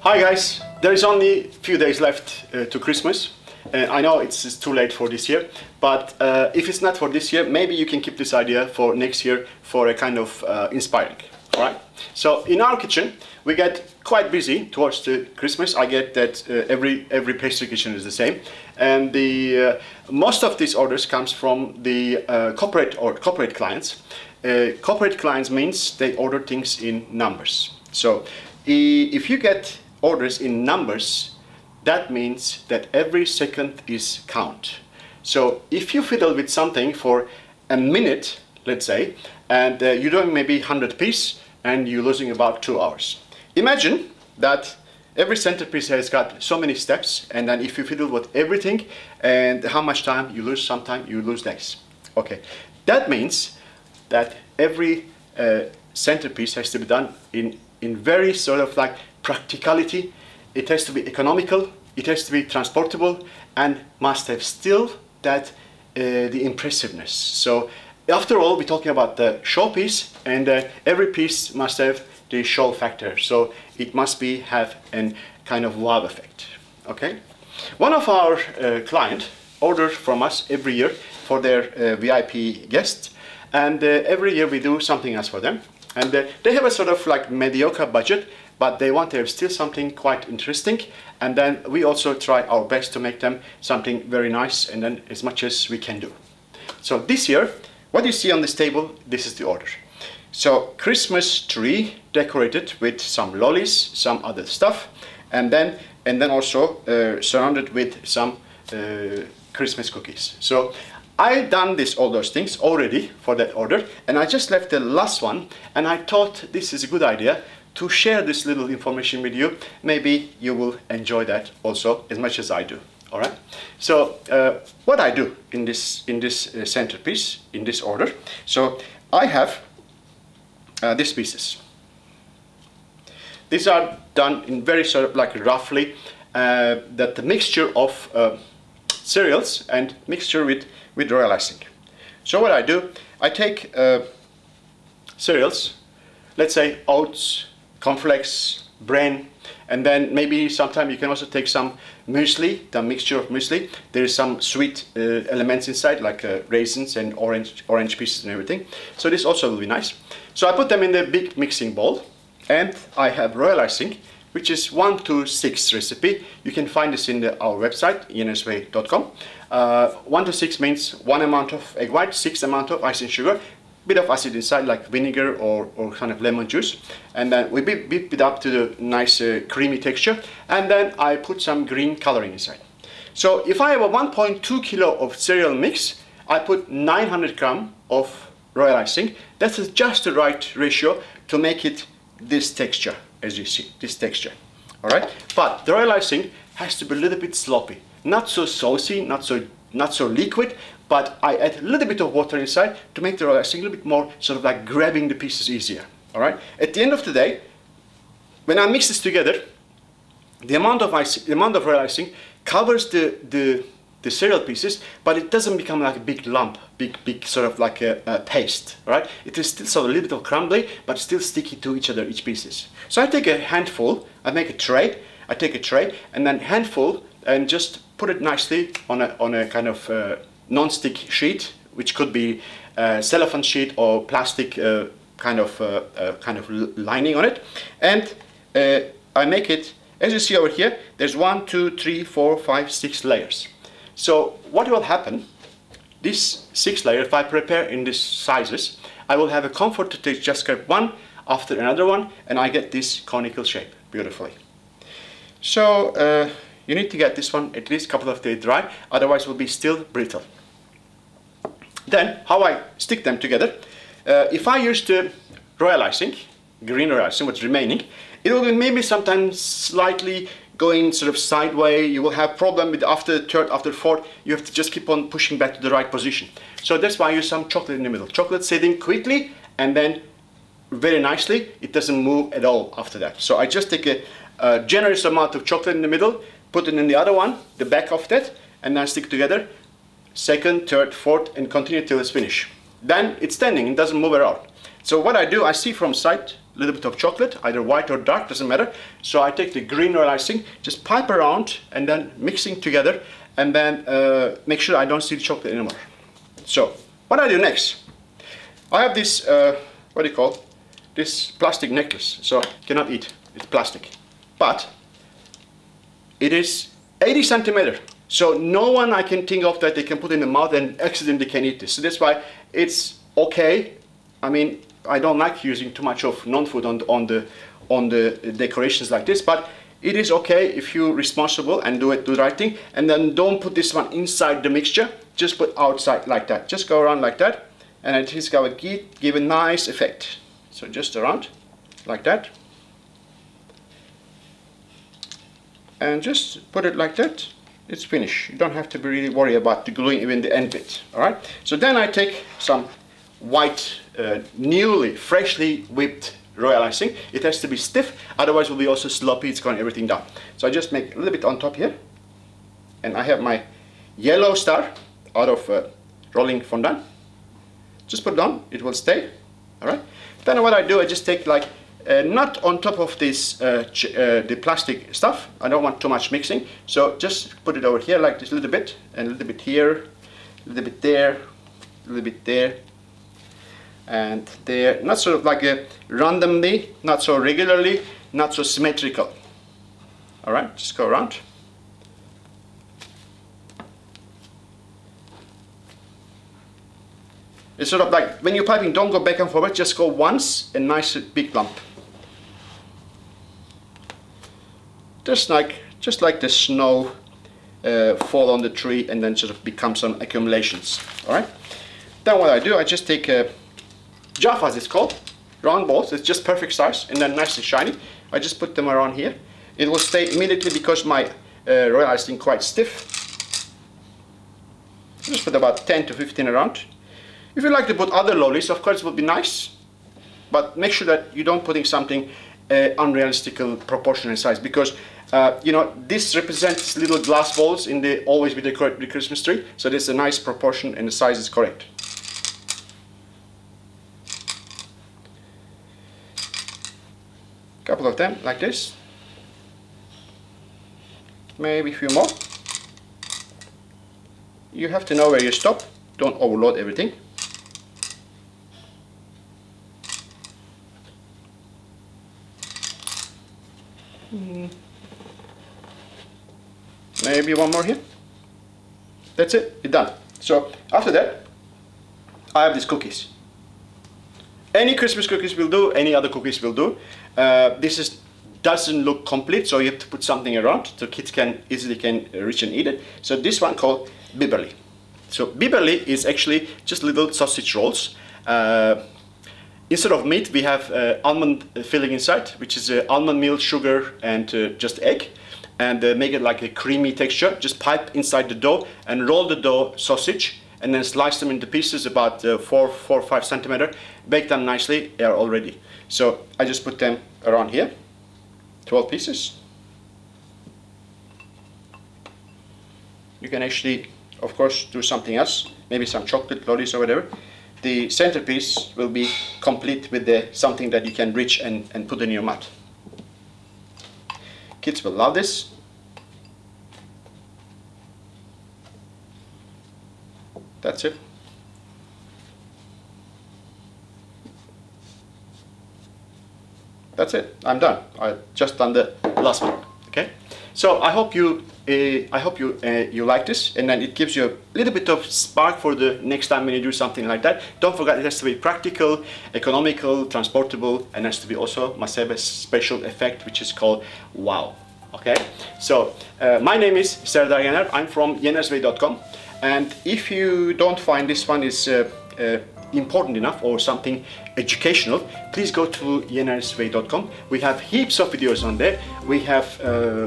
Hi guys, there is only a few days left to Christmas. I know it's too late for this year, but if it's not for this year, maybe you can keep this idea for next year for a kind of inspiring. All right. So in our kitchen, we get quite busy towards the Christmas. I get that every pastry kitchen is the same, and the most of these orders comes from the corporate clients. Corporate clients means they order things in numbers. So if you get orders in numbers, that means that every second is count. So if you fiddle with something for a minute, let's say, and you're doing maybe 100 pieces and you're losing about 2 hours. Imagine that every centerpiece has got so many steps, and then if you fiddle with everything and how much time you lose, sometimes you lose days. Okay, that means that every centerpiece has to be done in very sort of like practicality. It has to be economical, it has to be transportable, and must have still that the impressiveness. So after all, we're talking about the showpiece, and every piece must have the show factor. So it must have a kind of wow effect. Okay, one of our clients orders from us every year for their VIP guests, and every year we do something else for them. And they have a sort of like mediocre budget, but they want to have still something quite interesting. And then we also try our best to make them something very nice, and then as much as we can do. So this year, what you see on this table, this is the order. So Christmas tree decorated with some lollies, some other stuff, and then also surrounded with some Christmas cookies. So I done all those things already for that order, and I just left the last one, and I thought this is a good idea to share this little information with you. Maybe you will enjoy that also as much as I do. All right. So what I do in this centerpiece, in this order. So I have these pieces. These are done in very sort of like roughly that the mixture of cereals and mixture with royal icing. So what I do, I take cereals, let's say oats, cornflakes, bran, and then maybe sometime you can also take some muesli, the mixture of muesli. There is some sweet elements inside, like raisins and orange pieces and everything. So this also will be nice. So I put them in the big mixing bowl, and I have royal icing, which is 1-to-6 recipe. You can find this in our website, ianasway.com. 1-to-6 means 1 amount of egg white, 6 amount of icing sugar, bit of acid inside like vinegar or kind of lemon juice, and then we beat it up to the nice creamy texture, and then I put some green coloring inside. So if I have a 1.2 kilo of cereal mix, I put 900 gram of royal icing. That's just the right ratio to make it this texture, as you see, this texture. All right, but the royal icing has to be a little bit sloppy, not so saucy, not so liquid, but I add a little bit of water inside to make the royal icing a little bit more sort of like grabbing the pieces easier. All right. At the end of the day, when I mix this together, the amount of royal icing covers the cereal pieces, but it doesn't become like a big lump, big sort of like a paste. Right. It is still sort of a little bit of crumbly, but still sticky to each pieces. So I take a handful. I make a tray. I take a tray and then handful and just put it nicely on a kind of non-stick sheet, which could be cellophane sheet or plastic kind of lining on it, and I make it, as you see over here, there's 1, 2, 3, 4, 5, 6 layers. So what will happen, these 6 layers, if I prepare in these sizes, I will have a comfort to take just grab one after another one, and I get this conical shape beautifully. So you need to get this one at least a couple of days dry, otherwise it will be still brittle. Then, how I stick them together, if I use the royal icing, green royal icing, what's remaining, it will be maybe sometimes slightly going sort of sideways. You will have problem with after the third, after the fourth, you have to just keep on pushing back to the right position. So that's why I use some chocolate in the middle. Chocolate setting quickly, and then very nicely, it doesn't move at all after that. So I just take a generous amount of chocolate in the middle, put it in the other one, the back of that, and then stick together, second, third, fourth, and continue till it's finished. Then it's standing, it doesn't move at all. So what I do, I see from side a little bit of chocolate, either white or dark, doesn't matter. So I take the green royal icing, just pipe around and then mixing together, and then make sure I don't see the chocolate anymore. So what I do next, I have this, what do you call, this plastic necklace. So cannot eat, it's plastic. But it is 80 centimeter. So no one I can think of that they can put in the mouth and accidentally can eat this. So that's why it's okay. I mean, I don't like using too much of non-food on the decorations like this, but it is okay if you're responsible and do the right thing. And then don't put this one inside the mixture, just put outside like that. Just go around like that, and it is going to give a nice effect. So just around like that. And just put it like that. It's finished. You don't have to really worry about the gluing even the end bit. All right. So then I take some white, newly, freshly whipped royal icing. It has to be stiff, otherwise it will be also sloppy. It's going everything down. So I just make a little bit on top here, and I have my yellow star out of rolling fondant. Just put it on. It will stay. All right. Then what I do, I just take like. Not on top of this the plastic stuff. I don't want too much mixing, so just put it over here like this, a little bit, and a little bit here, a little bit there, a little bit there, and there. Not sort of like randomly, not so regularly, not so symmetrical. All right, just go around. It's sort of like when you're piping, don't go back and forward, just go once, a nice big lump. Just like the snow fall on the tree and then sort of become some accumulations. All right. Then what I do, I just take Jaffa, as it's called, round balls. It's just perfect size and then nice and shiny. I just put them around here. It will stay immediately because my royal icing quite stiff. Just put about 10 to 15 around. If you like to put other lollies, of course it would be nice, but make sure that you don't putting something unrealistic proportion and size, because you know, this represents little glass balls in the always be decorated with the Christmas tree, so there's a nice proportion and the size is correct. Couple of them like this, maybe a few more. You have to know where you stop, don't overload everything. Maybe one more here. That's it, it's done. So after that, I have these cookies. Any Christmas cookies will do, any other cookies will do. This doesn't look complete, so you have to put something around so kids can easily reach and eat it. So this one called Bibberli. So Bibberli is actually just little sausage rolls. Instead of meat, we have almond filling inside, which is almond meal, sugar, and just egg. And make it like a creamy texture. Just pipe inside the dough and roll the dough sausage, and then slice them into pieces about 4 or 5 centimeter. Bake them nicely, they are all ready. So I just put them around here, 12 pieces. You can actually, of course, do something else, maybe some chocolate lollies or whatever. The centerpiece will be complete with something that you can reach and put in your mouth. Kids will love this. That's it. That's it. I'm done. I just done the last one. Okay. So I hope you like this, and then it gives you a little bit of spark for the next time when you do something like that. Don't forget, it has to be practical, economical, transportable, and has to be also must have a special effect, which is called wow. Okay. So my name is Serdar Yener. I'm from yenersvey.com, and if you don't find this one is important enough or something educational, please go to yenersvey.com. We have heaps of videos on there. We have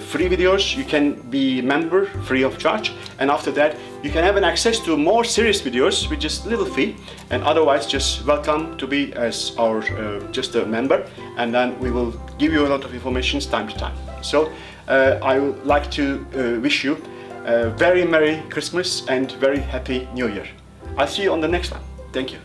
free videos. You can be member free of charge, and after that you can have an access to more serious videos with just little fee, and otherwise just welcome to be as our just a member, and then we will give you a lot of information time to time. So I would like to wish you a very Merry Christmas and very Happy New Year. I'll see you on the next one. Thank you.